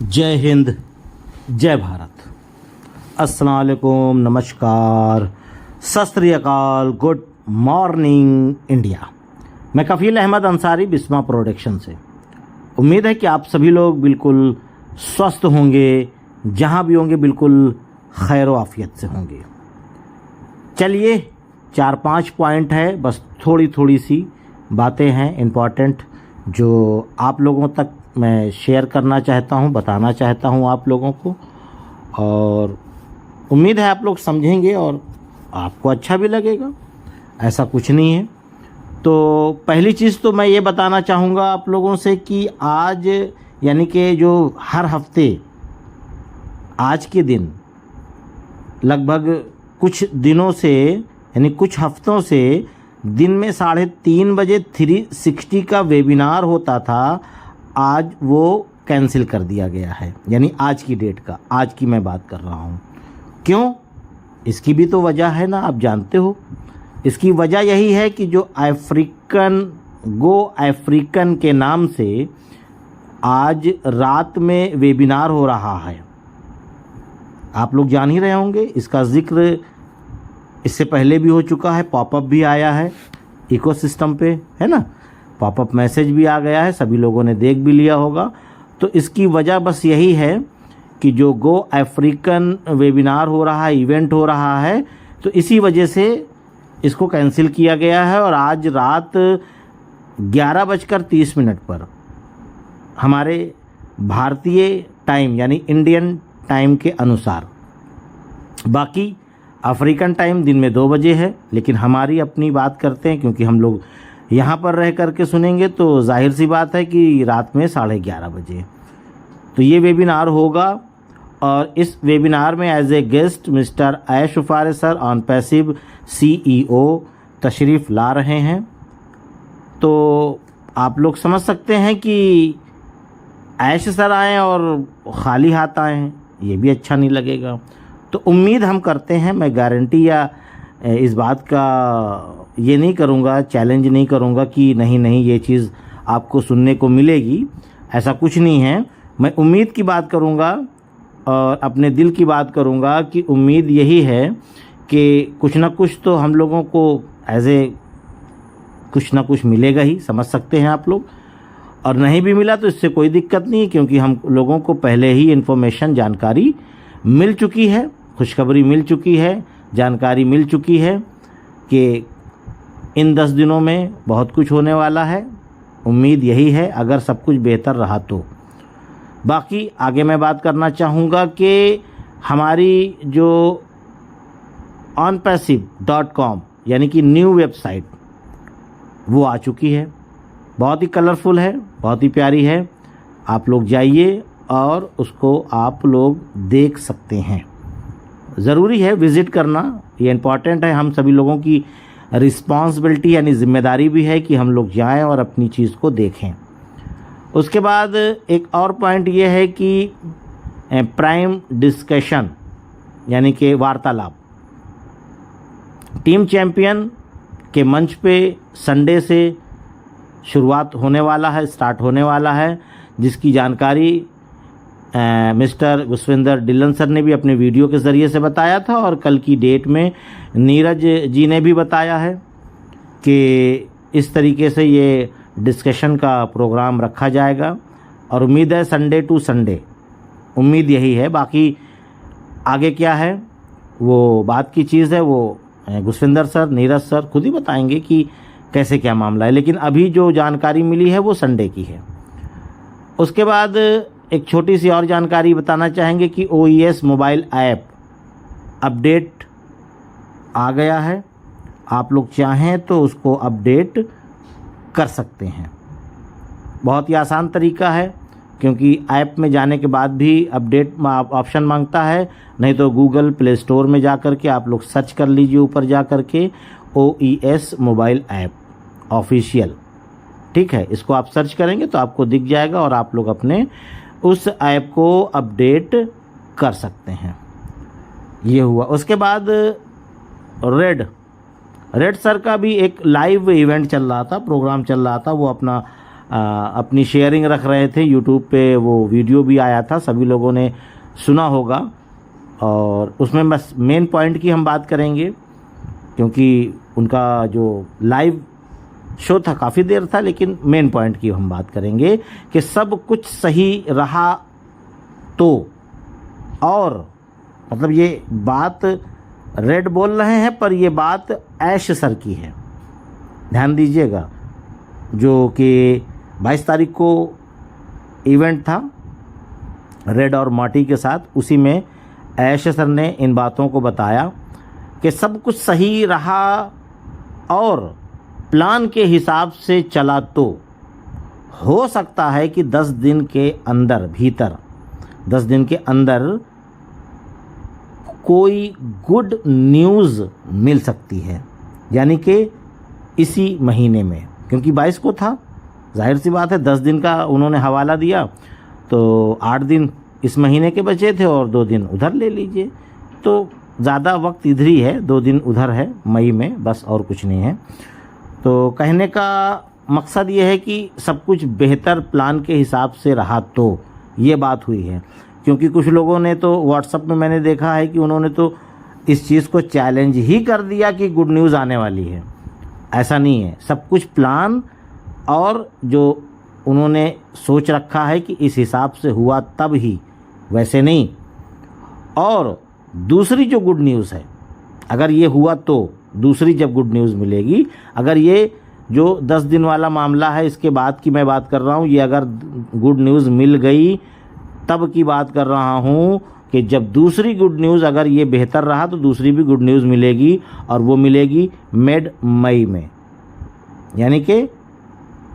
जय हिंद, जय भारत, अस्सलाम वालेकुम, नमस्कार, सत श्री अकाल, गुड मॉर्निंग इंडिया। मैं कफ़ील अहमद अंसारी, बिस्मा प्रोडक्शन से। उम्मीद है कि आप सभी लोग बिल्कुल स्वस्थ होंगे, जहाँ भी होंगे बिल्कुल खैर आफियत से होंगे। चलिए 4-5 पॉइंट है, बस थोड़ी थोड़ी सी बातें हैं इम्पॉर्टेंट, जो आप लोगों तक मैं शेयर करना चाहता हूँ, बताना चाहता हूँ आप लोगों को, और उम्मीद है आप लोग समझेंगे और आपको अच्छा भी लगेगा, ऐसा कुछ नहीं है। तो पहली चीज़ तो मैं ये बताना चाहूँगा आप लोगों से कि आज यानी कि जो हर हफ्ते आज के दिन लगभग कुछ दिनों से यानी कुछ हफ्तों से दिन में 3:30 बजे 360 का वेबिनार होता था, आज वो कैंसिल कर दिया गया है। यानी आज की डेट का, आज की मैं बात कर रहा हूँ। क्यों? इसकी भी तो वजह है ना, आप जानते हो। इसकी वजह यही है कि जो अफ्रीकन के नाम से आज रात में वेबिनार हो रहा है। आप लोग जान ही रहे होंगे, इसका जिक्र इससे पहले भी हो चुका है, पॉपअप भी आया है इकोसिस्टम पे, है ना, पॉपअप मैसेज भी आ गया है, सभी लोगों ने देख भी लिया होगा। तो इसकी वजह बस यही है कि जो गो अफ्रीकन वेबिनार हो रहा है, इवेंट हो रहा है, तो इसी वजह से इसको कैंसिल किया गया है। और आज रात 11:30 पर हमारे भारतीय टाइम यानी इंडियन टाइम के अनुसार, बाकी अफ्रीकन टाइम दिन में 2 बजे है, लेकिन हमारी अपनी बात करते हैं क्योंकि हम लोग यहाँ पर रह करके सुनेंगे, तो जाहिर सी बात है कि रात में 11:30 बजे तो ये वेबिनार होगा। और इस वेबिनार में एज ए गेस्ट मिस्टर ऐश उफारे सर ऑन पैसिव CEO तशरीफ़ ला रहे हैं। तो आप लोग समझ सकते हैं कि ऐश सर आएँ और ख़ाली हाथ आएँ, ये भी अच्छा नहीं लगेगा। तो उम्मीद हम करते हैं, मैं गारंटी या इस बात का ये नहीं करूँगा, चैलेंज नहीं करूँगा कि नहीं ये चीज़ आपको सुनने को मिलेगी, ऐसा कुछ नहीं है। मैं उम्मीद की बात करूँगा और अपने दिल की बात करूँगा कि उम्मीद यही है कि कुछ ना कुछ तो हम लोगों को कुछ ना कुछ मिलेगा ही, समझ सकते हैं आप लोग। और नहीं भी मिला तो इससे कोई दिक्कत नहीं है, क्योंकि हम लोगों को पहले ही इन्फॉर्मेशन जानकारी मिल चुकी है, खुशखबरी मिल चुकी है, जानकारी मिल चुकी है कि इन 10 दिनों में बहुत कुछ होने वाला है। उम्मीद यही है, अगर सब कुछ बेहतर रहा तो। बाकी आगे मैं बात करना चाहूँगा कि हमारी जो onpassive.com यानी कि न्यू वेबसाइट वो आ चुकी है, बहुत ही कलरफुल है, बहुत ही प्यारी है। आप लोग जाइए और उसको आप लोग देख सकते हैं। ज़रूरी है विज़िट करना, ये इम्पॉर्टेंट है, हम सभी लोगों की रिस्पॉन्सिबिलिटी यानी ज़िम्मेदारी भी है कि हम लोग जाएं और अपनी चीज़ को देखें। उसके बाद एक और पॉइंट ये है कि प्राइम डिस्कशन यानी कि वार्तालाप टीम चैम्पियन के मंच पे संडे से शुरुआत होने वाला है, स्टार्ट होने वाला है, जिसकी जानकारी मिस्टर गुसविंदर डिलन सर ने भी अपने वीडियो के ज़रिए से बताया था, और कल की डेट में नीरज जी ने भी बताया है कि इस तरीके से ये डिस्कशन का प्रोग्राम रखा जाएगा। और उम्मीद है संडे टू संडे, उम्मीद यही है। बाकी आगे क्या है वो बात की चीज़ है, वो गुसविंदर सर, नीरज सर खुद ही बताएंगे कि कैसे क्या मामला है, लेकिन अभी जो जानकारी मिली है वो संडे की है। उसके बाद एक छोटी सी और जानकारी बताना चाहेंगे कि OES मोबाइल ऐप अपडेट आ गया है। आप लोग चाहें तो उसको अपडेट कर सकते हैं, बहुत ही आसान तरीका है, क्योंकि ऐप में जाने के बाद भी अपडेट ऑप्शन मांगता है। नहीं तो गूगल प्ले स्टोर में जा कर के आप लोग सर्च कर लीजिए, ऊपर जा कर के OES मोबाइल ऐप ऑफिशियल, ठीक है, इसको आप सर्च करेंगे तो आपको दिख जाएगा और आप लोग अपने उस ऐप को अपडेट कर सकते हैं। ये हुआ। उसके बाद रेड सर का भी एक लाइव इवेंट चल रहा था, प्रोग्राम चल रहा था, वो अपना अपनी शेयरिंग रख रहे थे यूट्यूब पे, वो वीडियो भी आया था, सभी लोगों ने सुना होगा। और उसमें बस मेन पॉइंट की हम बात करेंगे, क्योंकि उनका जो लाइव शो था काफ़ी देर था, लेकिन मेन पॉइंट की हम बात करेंगे कि सब कुछ सही रहा तो, और मतलब ये बात रेड बोल रहे हैं पर ये बात ऐश सर की है, ध्यान दीजिएगा। जो कि 22 तारीख को इवेंट था रेड और मार्टी के साथ, उसी में ऐश सर ने इन बातों को बताया कि सब कुछ सही रहा और प्लान के हिसाब से चला तो हो सकता है कि 10 दिन के अंदर, भीतर 10 दिन के अंदर कोई गुड न्यूज़ मिल सकती है, यानी कि इसी महीने में, क्योंकि 22 को था, जाहिर सी बात है 10 दिन का उन्होंने हवाला दिया, तो 8 दिन इस महीने के बचे थे और 2 दिन उधर ले लीजिए, तो ज़्यादा वक्त इधर ही है, 2 दिन उधर है मई में, बस और कुछ नहीं है। तो कहने का मकसद ये है कि सब कुछ बेहतर प्लान के हिसाब से रहा तो ये बात हुई है। क्योंकि कुछ लोगों ने तो व्हाट्सएप में मैंने देखा है कि उन्होंने तो इस चीज़ को चैलेंज ही कर दिया कि गुड न्यूज़ आने वाली है। ऐसा नहीं है, सब कुछ प्लान और जो उन्होंने सोच रखा है कि इस हिसाब से हुआ तब ही, वैसे नहीं। और दूसरी जो गुड न्यूज़ है, अगर ये हुआ तो दूसरी जब गुड न्यूज़ मिलेगी, अगर ये जो 10 दिन वाला मामला है इसके बाद की मैं बात कर रहा हूँ, ये अगर गुड न्यूज़ मिल गई तब की बात कर रहा हूँ कि जब दूसरी गुड न्यूज़ अगर ये बेहतर रहा तो दूसरी भी गुड न्यूज़ मिलेगी, और वो मिलेगी मिड मई में, यानी कि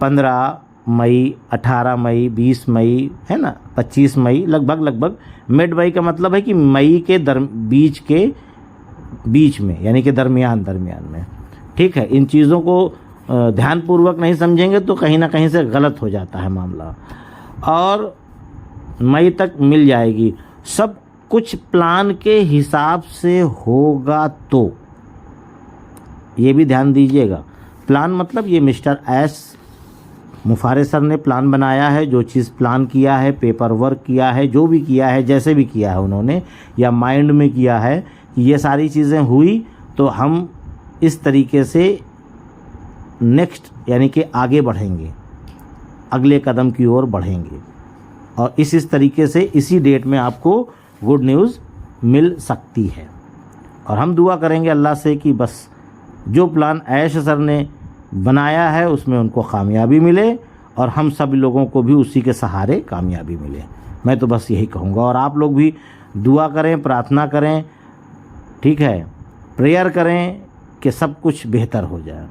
15 मई, 18 मई, 20 मई, है ना, 25 मई, लगभग मिड मई का मतलब है कि मई के बीच में, यानी कि दरमियान में। ठीक है, इन चीज़ों को ध्यानपूर्वक नहीं समझेंगे तो कहीं ना कहीं से गलत हो जाता है मामला। और मई तक मिल जाएगी, सब कुछ प्लान के हिसाब से होगा तो, ये भी ध्यान दीजिएगा। प्लान मतलब ये मिस्टर एस मुफारे सर ने प्लान बनाया है, जो चीज़ प्लान किया है, पेपर वर्क किया है, जो भी किया है, जैसे भी किया है उन्होंने, या माइंड में किया है कि ये सारी चीज़ें हुई तो हम इस तरीके से नेक्स्ट, यानी कि आगे बढ़ेंगे, अगले कदम की ओर बढ़ेंगे, और इस तरीके से इसी डेट में आपको गुड न्यूज़ मिल सकती है। और हम दुआ करेंगे अल्लाह से कि बस जो प्लान ऐश सर ने बनाया है उसमें उनको कामयाबी मिले, और हम सब लोगों को भी उसी के सहारे कामयाबी मिले। मैं तो बस यही कहूँगा, और आप लोग भी दुआ करें, प्रार्थना करें, ठीक है, प्रेयर करें कि सब कुछ बेहतर हो जाए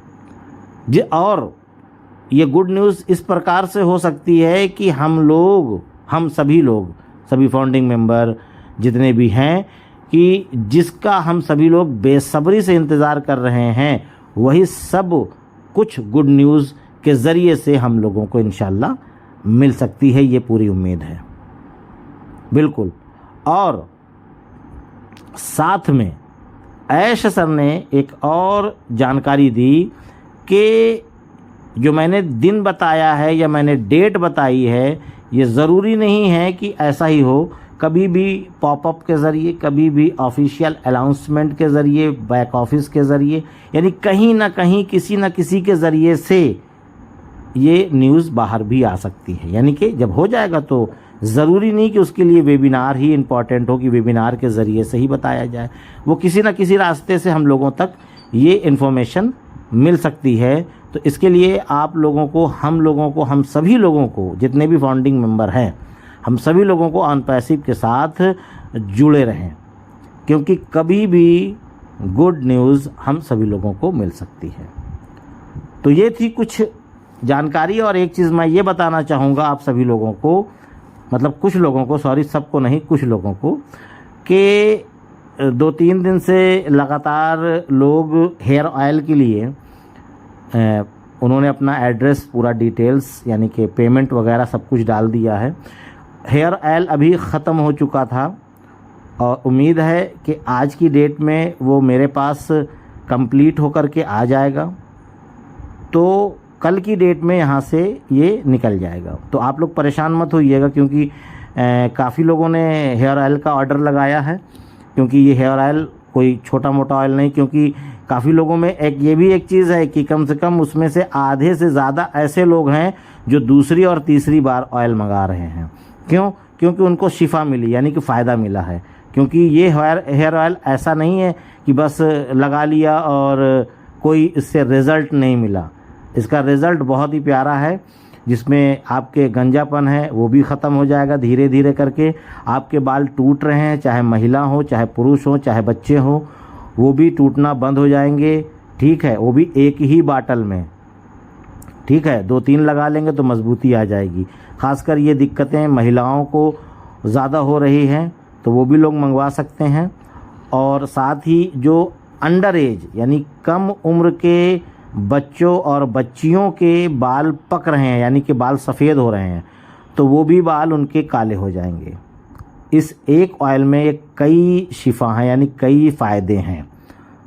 जी। और ये गुड न्यूज़ इस प्रकार से हो सकती है कि हम सभी फाउंडिंग मेंबर जितने भी हैं, कि जिसका हम सभी लोग बेसब्री से इंतज़ार कर रहे हैं, वही सब कुछ गुड न्यूज़ के ज़रिए से हम लोगों को इंशाल्लाह मिल सकती है, ये पूरी उम्मीद है बिल्कुल। और साथ में ऐश सर ने एक और जानकारी दी कि जो मैंने दिन बताया है या मैंने डेट बताई है, ये ज़रूरी नहीं है कि ऐसा ही हो। कभी भी पॉपअप के ज़रिए, कभी भी ऑफिशियल अनाउंसमेंट के ज़रिए, बैक ऑफिस के ज़रिए, यानी कहीं ना कहीं किसी न किसी के ज़रिए से ये न्यूज़ बाहर भी आ सकती है। यानी कि जब हो जाएगा तो ज़रूरी नहीं कि उसके लिए वेबिनार ही इम्पॉर्टेंट हो, कि वेबिनार के ज़रिए से ही बताया जाए, वो किसी न किसी रास्ते से हम लोगों तक ये इन्फॉर्मेशन मिल सकती है। तो इसके लिए आप लोगों को, हम सभी लोगों को, जितने भी फाउंडिंग मेंबर हैं, हम सभी लोगों को ऑन पैसिव के साथ जुड़े रहें, क्योंकि कभी भी गुड न्यूज़ हम सभी लोगों को मिल सकती है। तो ये थी कुछ जानकारी। और एक चीज़ मैं ये बताना चाहूँगा आप सभी लोगों को, मतलब कुछ लोगों को, सॉरी सबको नहीं, कुछ लोगों को, कि 2-3 दिन से लगातार लोग हेयर ऑयल के लिए उन्होंने अपना एड्रेस, पूरा डिटेल्स, यानी कि पेमेंट वगैरह सब कुछ डाल दिया है। हेयर ऑयल अभी ख़त्म हो चुका था और उम्मीद है कि आज की डेट में वो मेरे पास कंप्लीट होकर के आ जाएगा। तो कल की डेट में यहाँ से ये निकल जाएगा। तो आप लोग परेशान मत होइएगा, क्योंकि काफ़ी लोगों ने हेयर ऑयल का ऑर्डर लगाया है, क्योंकि ये हेयर ऑयल कोई छोटा मोटा ऑयल नहीं, क्योंकि काफ़ी लोगों में ये भी एक चीज़ है कि कम से कम उसमें से आधे से ज़्यादा ऐसे लोग हैं जो दूसरी और तीसरी बार ऑयल मंगा रहे हैं। क्यों? क्योंकि उनको शिफा मिली, यानी कि फ़ायदा मिला है। क्योंकि ये हेयर ऑयल ऐसा नहीं है कि बस लगा लिया और कोई इससे रिज़ल्ट नहीं मिला। इसका रिज़ल्ट बहुत ही प्यारा है, जिसमें आपके गंजापन है वो भी ख़त्म हो जाएगा धीरे धीरे करके। आपके बाल टूट रहे हैं, चाहे महिला हो, चाहे पुरुष हो, चाहे बच्चे हो, वो भी टूटना बंद हो जाएंगे। ठीक है, वो भी एक ही बाटल में। ठीक है, 2-3 लगा लेंगे तो मजबूती आ जाएगी। ख़ासकर ये दिक्कतें महिलाओं को ज़्यादा हो रही हैं, तो वो भी लोग मंगवा सकते हैं। और साथ ही जो अंडर एज यानी कम उम्र के बच्चों और बच्चियों के बाल पक रहे हैं, यानी कि बाल सफ़ेद हो रहे हैं, तो वो भी बाल उनके काले हो जाएंगे। इस एक ऑयल में कई शिफा हैं, यानी कई फ़ायदे हैं।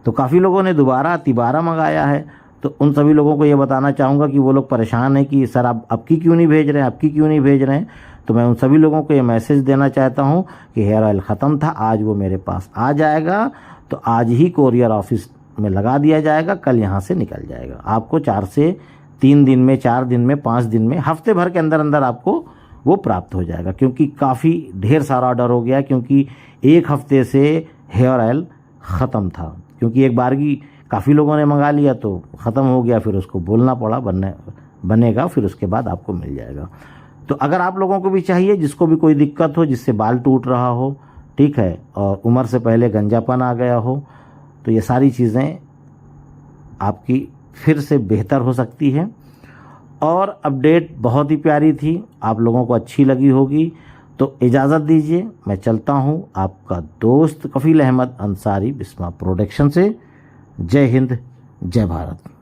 तो काफ़ी लोगों ने दोबारा तिबारा मंगाया है, तो उन सभी लोगों को ये बताना चाहूँगा कि वो लोग परेशान हैं कि सर आप अब की क्यों नहीं भेज रहे हैं, अब की क्यों नहीं भेज रहे हैं। तो मैं उन सभी लोगों को ये मैसेज देना चाहता हूँ कि हेयर ऑयल ख़त्म था, आज वो मेरे पास आ जाएगा, तो आज ही कोरियर ऑफिस में लगा दिया जाएगा, कल यहाँ से निकल जाएगा। आपको 4 से 3 दिन में, 4 दिन में, 5 दिन में, हफ्ते भर के अंदर अंदर आपको वो प्राप्त हो जाएगा। क्योंकि काफ़ी ढेर सारा ऑर्डर हो गया, क्योंकि 1 हफ्ते से हेयर ऑयल ख़त्म था। क्योंकि एक बारगी काफ़ी लोगों ने मंगा लिया तो ख़त्म हो गया, फिर उसको बोलना पड़ा बनेगा, फिर उसके बाद आपको मिल जाएगा। तो अगर आप लोगों को भी चाहिए, जिसको भी कोई दिक्कत हो, जिससे बाल टूट रहा हो, ठीक है, और उम्र से पहले गंजापन आ गया हो, तो ये सारी चीज़ें आपकी फिर से बेहतर हो सकती है। और अपडेट बहुत ही प्यारी थी, आप लोगों को अच्छी लगी होगी। तो इजाज़त दीजिए, मैं चलता हूँ। आपका दोस्त कफ़ील अहमद अंसारी, बिस्मा प्रोडक्शन से। जय हिंद, जय भारत।